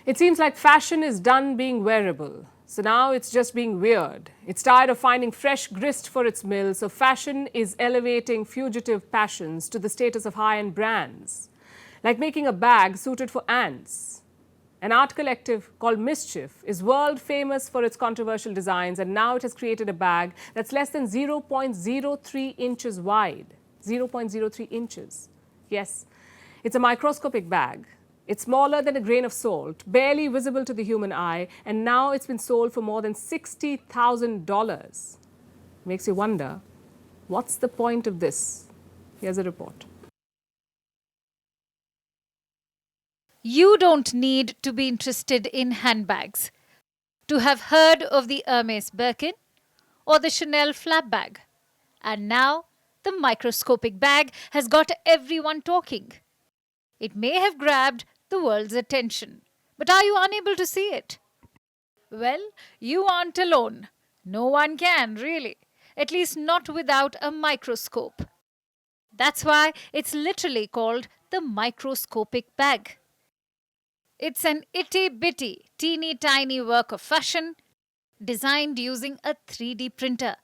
It seems like fashion is done being wearable. So now it's just being weird. It's tired of finding fresh grist for its mill, so fashion is elevating fugitive passions to the status of high-end brands. Like making a bag suited for ants. An art collective called Mischief is world famous for its controversial designs, and now it has created a bag that's less than 0.03 inches wide. 0.03 inches. Yes, it's a microscopic bag. It's smaller than a grain of salt, barely visible to the human eye, and now it's been sold for more than $60,000. Makes you wonder, what's the point of this? Here's a report. You don't need to be interested in handbags to have heard of the Hermes Birkin or the Chanel flap bag. And now, the microscopic bag has got everyone talking. It may have grabbed the world's attention, but are you unable to see it? Well, you aren't alone. No one can, really. At least not without a microscope. That's why it's literally called the microscopic bag. It's an itty-bitty, teeny-tiny work of fashion designed using a 3D printer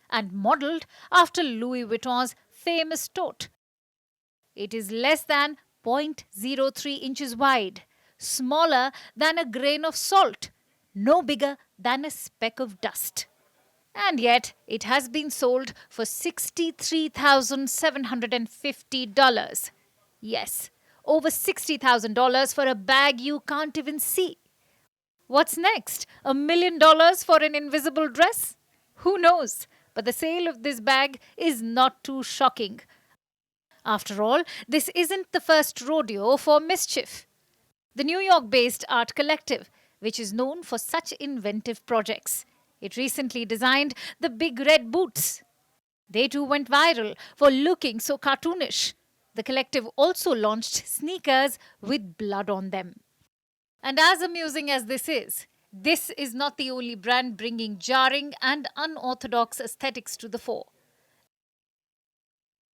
and modeled after Louis Vuitton's famous tote. It is less than 0.03 inches wide, smaller than a grain of salt, no bigger than a speck of dust. And yet, it has been sold for $63,750. Yes, over $60,000 for a bag you can't even see. What's next? $1 million for an invisible dress? Who knows? But the sale of this bag is not too shocking. After all, this isn't the first rodeo for Mischief. The New York-based art collective, which is known for such inventive projects. It recently designed the big red boots. They too went viral for looking so cartoonish. The collective also launched sneakers with blood on them. And as amusing as this is not the only brand bringing jarring and unorthodox aesthetics to the fore.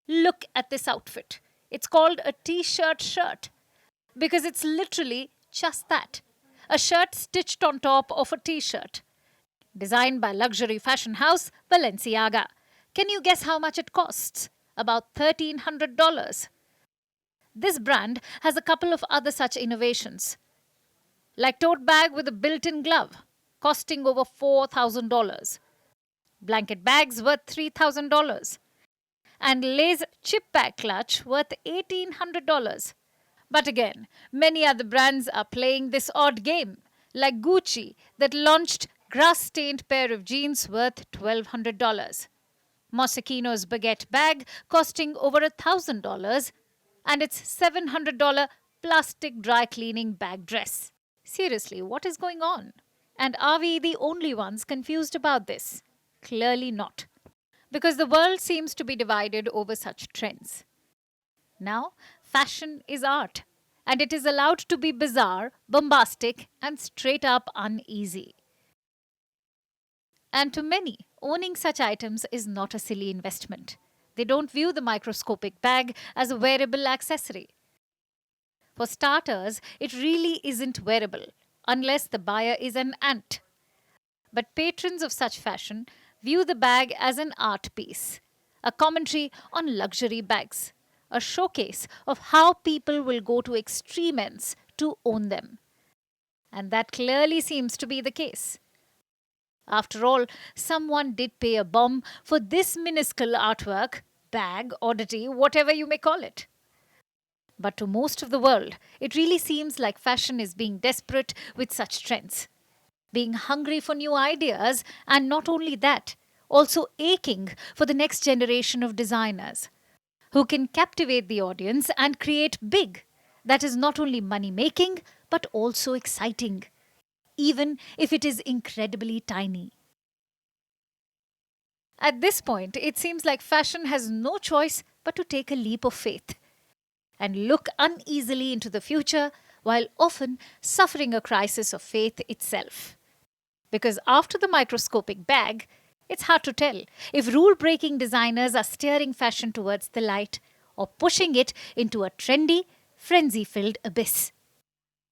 Look at this outfit. It's called a t-shirt shirt because it's literally just that. A shirt stitched on top of a t-shirt. Designed by luxury fashion house Balenciaga. Can you guess how much it costs? About $1,300. This brand has a couple of other such innovations. Like tote bag with a built-in glove, costing over $4,000. Blanket bags worth $3,000. And Lay's chip bag clutch worth $1,800. But again, many other brands are playing this odd game, like Gucci that launched grass-stained pair of jeans worth $1,200. Moschino's baguette bag costing over $1,000, and its $700 plastic dry cleaning bag dress. Seriously, what is going on? And are we the only ones confused about this? Clearly not. Because the world seems to be divided over such trends. Now, fashion is art, and it is allowed to be bizarre, bombastic, and straight up uneasy. And to many, owning such items is not a silly investment. They don't view the microscopic bag as a wearable accessory. For starters, it really isn't wearable, unless the buyer is an ant. But patrons of such fashion view the bag as an art piece, a commentary on luxury bags, a showcase of how people will go to extreme ends to own them. And that clearly seems to be the case. After all, someone did pay a bomb for this minuscule artwork, bag, oddity, whatever you may call it. But to most of the world, it really seems like fashion is being desperate with such trends. Being hungry for new ideas, and not only that, also aching for the next generation of designers who can captivate the audience and create big. That is not only money-making, but also exciting, even if it is incredibly tiny. At this point, it seems like fashion has no choice but to take a leap of faith and look uneasily into the future while often suffering a crisis of faith itself. Because after the microscopic bag, it's hard to tell if rule-breaking designers are steering fashion towards the light or pushing it into a trendy, frenzy-filled abyss.